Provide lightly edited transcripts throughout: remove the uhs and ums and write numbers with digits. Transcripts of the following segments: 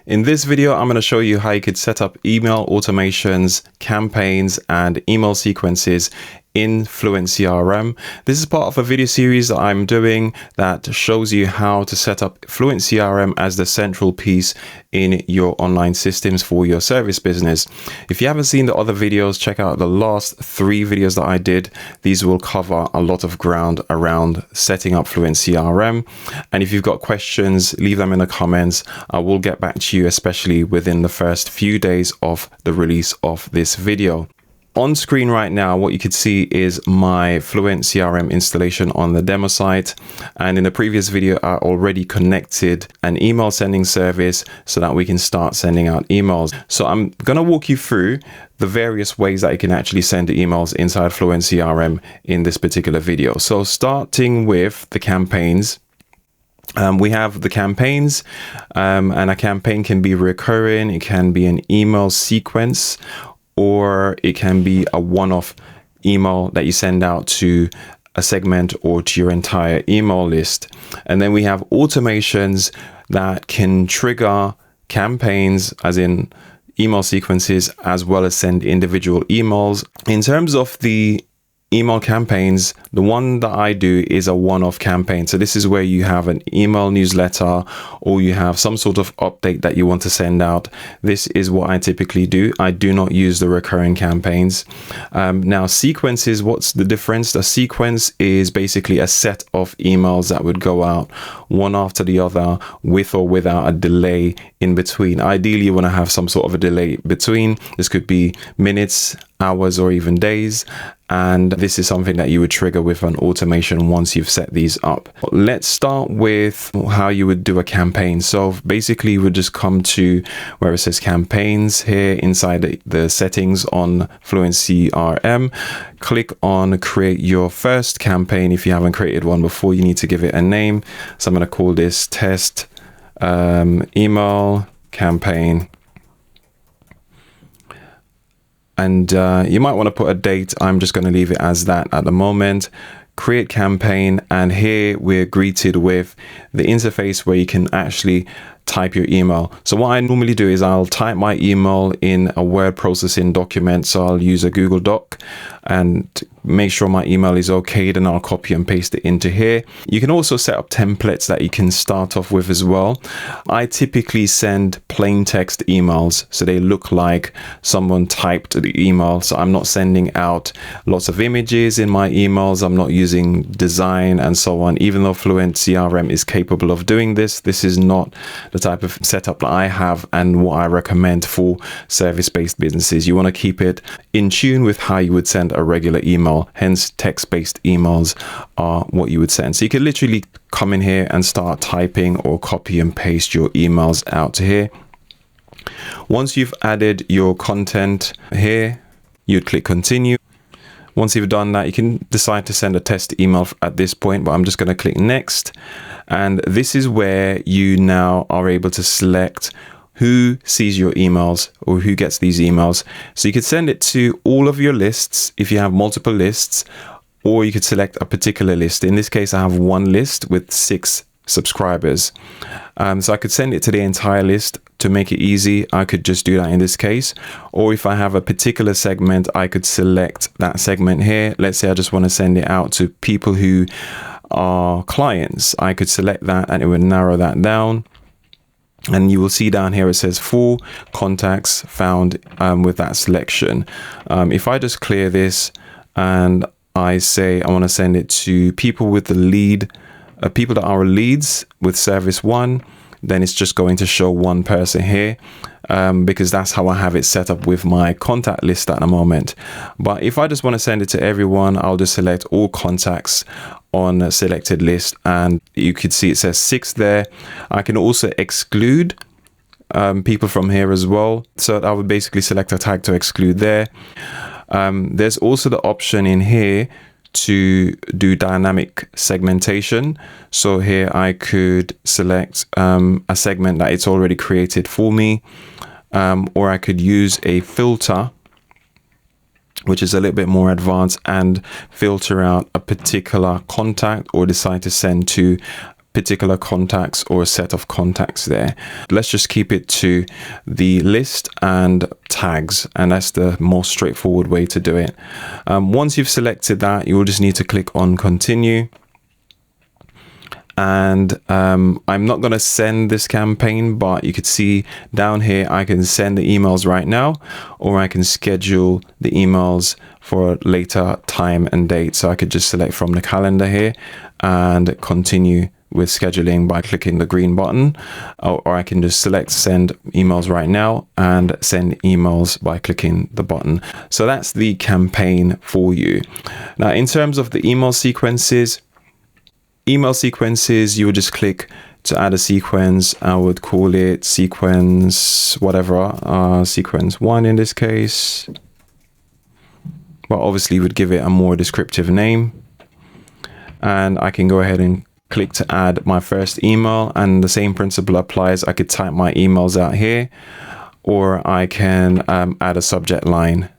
In this video, I'm going to show you how you could set up email automations, campaigns, and email sequences in FluentCRM. This is part of a video series that I'm doing that shows you how to set up FluentCRM as the central piece in your online systems for your service business. If you haven't seen the other videos, check out the last 3 videos that I did. These will cover a lot of ground around setting up FluentCRM. And if you've got questions, leave them in the comments. I will get back to you, especially within the first few days of the release of this video. On screen right now, what you could see is my FluentCRM installation on the demo site. And in the previous video, I already connected an email sending service so that we can start sending out emails. So I'm going to walk you through the various ways that you can actually send emails inside FluentCRM in this particular video. So starting with the campaigns. We have the campaigns, and a campaign can be recurring. It can be an email sequence, or it can be a one-off email that you send out to a segment or to your entire email list. And then we have automations that can trigger campaigns, as in email sequences, as well as send individual emails. In terms of the email campaigns, the one that I do is a one-off campaign. So this is where you have an email newsletter or you have some sort of update that you want to send out. This is what I typically do. I do not use the recurring campaigns. Now sequences, what's the difference? The sequence is basically a set of emails that would go out one after the other with or without a delay in between. Ideally, you want to have some sort of a delay between. This could be minutes, hours, or even days. And this is something that you would trigger with an automation once you've set these up. Let's start with how you would do a campaign. So basically you would just come to where it says campaigns here inside the settings on FluentCRM. Click on create your first campaign. If you haven't created one before, you need to give it a name. So I'm going to call this test email campaign. And you might want to put a date. I'm just going to leave it as that at the moment. Create campaign. And here we're greeted with the interface where you can actually type your email. So what I normally do is I'll type my email in a word processing document. So I'll use a Google Doc and make sure my email is okay. Then I'll copy and paste it into here. You can also set up templates that you can start off with as well. I typically send plain text emails, so they look like someone typed the email. So I'm not sending out lots of images in my emails. I'm not using design and so on. Even though FluentCRM is capable of doing this, this is not the type of setup that I have and what I recommend for service-based businesses. You want to keep it in tune with how you would send a regular email. Hence, text-based emails are what you would send. So you can literally come in here and start typing or copy and paste your emails out to here. Once you've added your content here, you'd click continue. Once you've done that, you can decide to send a test email at this point, but I'm just going to click next. And this is where you now are able to select who sees your emails or who gets these emails. So you could send it to all of your lists if you have multiple lists, or you could select a particular list. In this case, I have one list with 6 subscribers. So I could send it to the entire list. To make it easy, I could just do that in this case. Or if I have a particular segment, I could select that segment here. Let's say I just want to send it out to people who are clients. I could select that and it would narrow that down. And you will see down here it says 4 contacts found with that selection. If I just clear this and I say I want to send it to people with the lead, people that are leads with service 1, then it's just going to show one person here because that's how I have it set up with my contact list at the moment. But if I just want to send it to everyone, I'll just select all contacts on a selected list, and you could see it says 6 there. I can also exclude people from here as well. So I would basically select a tag to exclude there. There's also the option in here to do dynamic segmentation. So here I could select a segment that it's already created for me, or I could use a filter, which is a little bit more advanced, and filter out a particular contact or decide to send to particular contacts or a set of contacts there. Let's just keep it to the list and tags, and that's the most straightforward way to do it. Once you've selected that, you'll just need to click on continue. And I'm not going to send this campaign, but you could see down here, I can send the emails right now, or I can schedule the emails for a later time and date. So I could just select from the calendar here and continue with scheduling by clicking the green button, or I can just select send emails right now and send emails by clicking the button. So that's the campaign for you. Now, in terms of the email sequences, you would just click to add a sequence. I would call it sequence whatever, sequence 1 in this case, but obviously would give it a more descriptive name. And I can go ahead and click to add my first email, and the same principle applies. I could type my emails out here, or I can add a subject line.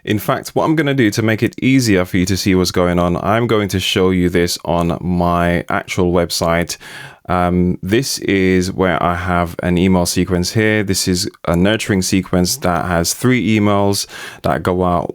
In fact, what I'm going to do to make it easier for you to see what's going on, I'm going to show you this on my actual website. This is where I have an email sequence here. This is a nurturing sequence that has 3 emails that go out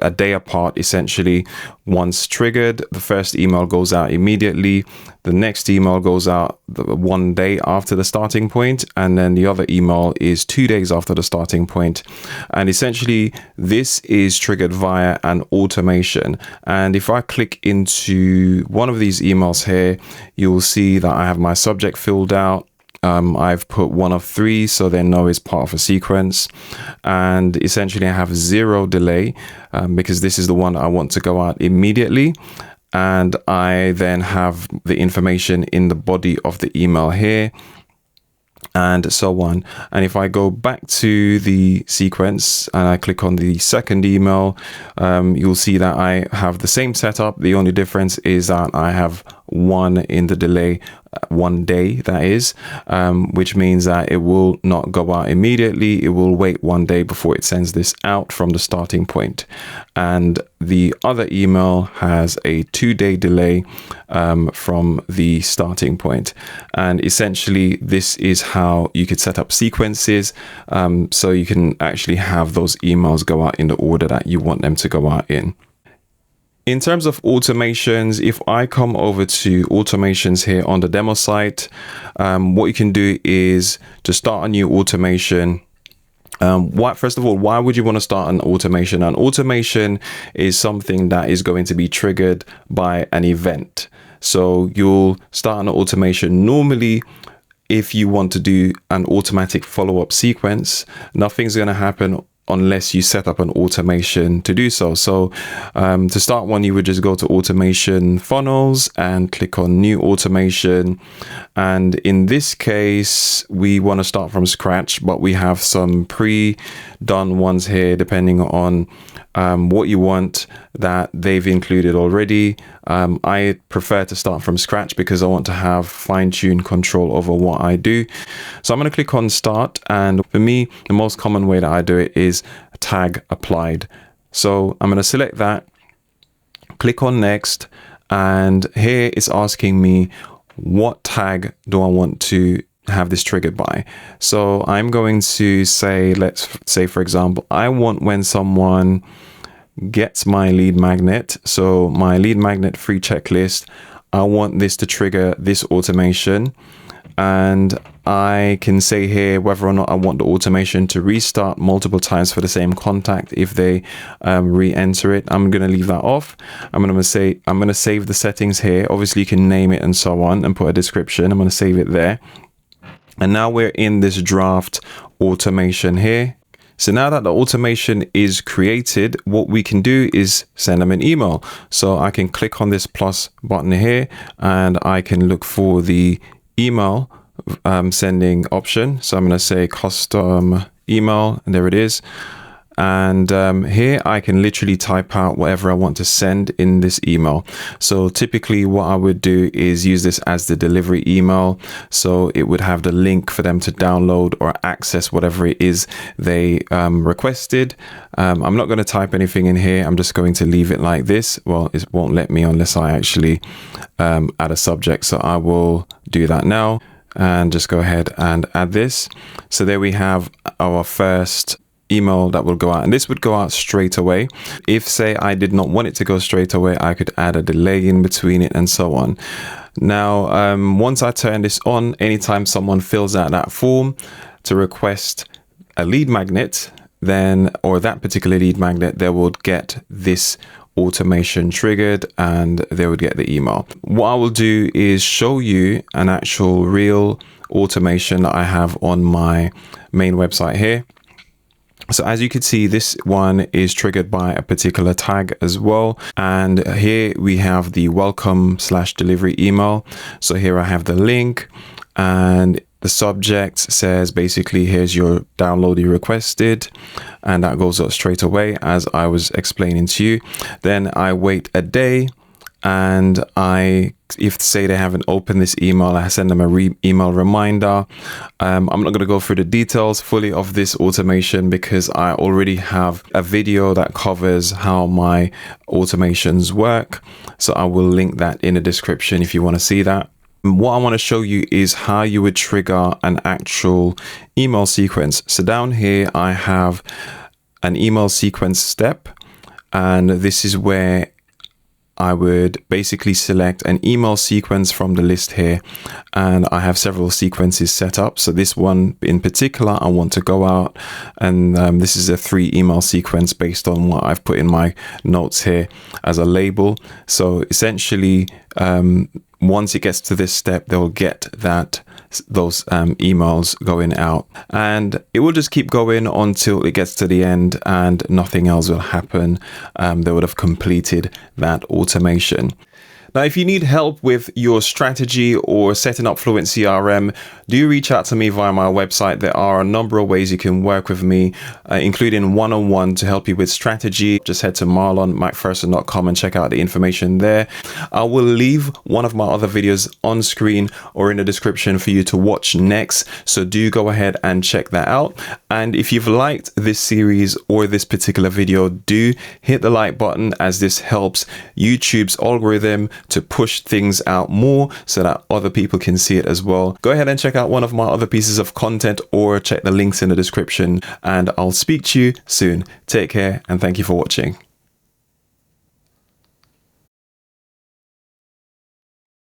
a day apart. Essentially, once triggered, the first email goes out immediately, the next email goes out 1 day after the starting point, and then the other email is 2 days after the starting point. And essentially, this is triggered via an automation. And if I click into one of these emails here, you'll see that I have my subject filled out. I've put 1 of 3, so they know it's part of a sequence. And essentially I have 0 delay because this is the one I want to go out immediately. And I then have the information in the body of the email here, and so on. And if I go back to the sequence and I click on the second email, you'll see that I have the same setup. The only difference is that I have 1 in the delay, 1 day, that is, which means that it will not go out immediately. It will wait 1 day before it sends this out from the starting point. And the other email has a 2-day delay from the starting point. And essentially, this is how you could set up sequences, so you can actually have those emails go out in the order that you want them to go out in. In terms of automations, if I come over to automations here on the demo site, what you can do is to start a new automation. First of all, why would you want to start an automation? An automation is something that is going to be triggered by an event. So you'll start an automation. Normally, if you want to do an automatic follow-up sequence, nothing's going to happen unless you set up an automation to do so. So to start one, you would just go to automation funnels and click on new automation. And in this case, we want to start from scratch, but we have some pre-done ones here, depending on what you want, that they've included already. I prefer to start from scratch because I want to have fine-tuned control over what I do. So I'm going to click on start, and for me, the most common way that I do it is tag applied. So I'm going to select that, click on next, and here it's asking me what tag do I want to have this triggered by. So I'm going to say, let's say for example, I want when someone gets my lead magnet, so my lead magnet free checklist, I want this to trigger this automation. And I can say here whether or not I want the automation to restart multiple times for the same contact if they re-enter it. I'm going to leave that off. I'm going to save the settings here. Obviously you can name it and so on and put a description. I'm going to save it there. And now we're in this draft automation here. So now that the automation is created, what we can do is send them an email. So I can click on this plus button here and I can look for the email sending option. So I'm going to say custom email, and there it is. And here I can literally type out whatever I want to send in this email. So typically what I would do is use this as the delivery email. So it would have the link for them to download or access whatever it is they requested. I'm not going to type anything in here. I'm just going to leave it like this. Well, it won't let me unless I actually add a subject. So I will do that now and just go ahead and add this. So there we have our first email that will go out, and this would go out straight away. If say I did not want it to go straight away, I could add a delay in between it and so on. Now, once I turn this on, anytime someone fills out that form to request a lead magnet, then, or that particular lead magnet, they would get this automation triggered and they would get the email. What I will do is show you an actual real automation that I have on my main website here. So as you can see, this one is triggered by a particular tag as well. And here we have the welcome/delivery email. So here I have the link, and the subject says basically, here's your download you requested. And that goes up straight away, as I was explaining to you. Then I wait a day, and if say they haven't opened this email, I send them a email reminder. I'm not going to go through the details fully of this automation because I already have a video that covers how my automations work. So I will link that in the description if you want to see that. What I want to show you is how you would trigger an actual email sequence. So down here, I have an email sequence step, and this is where I would basically select an email sequence from the list here, and I have several sequences set up. So this one in particular, I want to go out, and this is a 3 email sequence based on what I've put in my notes here as a label. So essentially, once it gets to this step, they'll get those emails going out, and it will just keep going until it gets to the end and nothing else will happen. They would have completed that automation. Now, if you need help with your strategy or setting up FluentCRM, do reach out to me via my website. There are a number of ways you can work with me, including one-on-one to help you with strategy. Just head to marlonmcpherson.com and check out the information there. I will leave one of my other videos on screen or in the description for you to watch next. So do go ahead and check that out. And if you've liked this series or this particular video, do hit the like button, as this helps YouTube's algorithm to push things out more so that other people can see it as well. Go ahead and check out one of my other pieces of content or check the links in the description, and I'll speak to you soon. Take care and thank you for watching.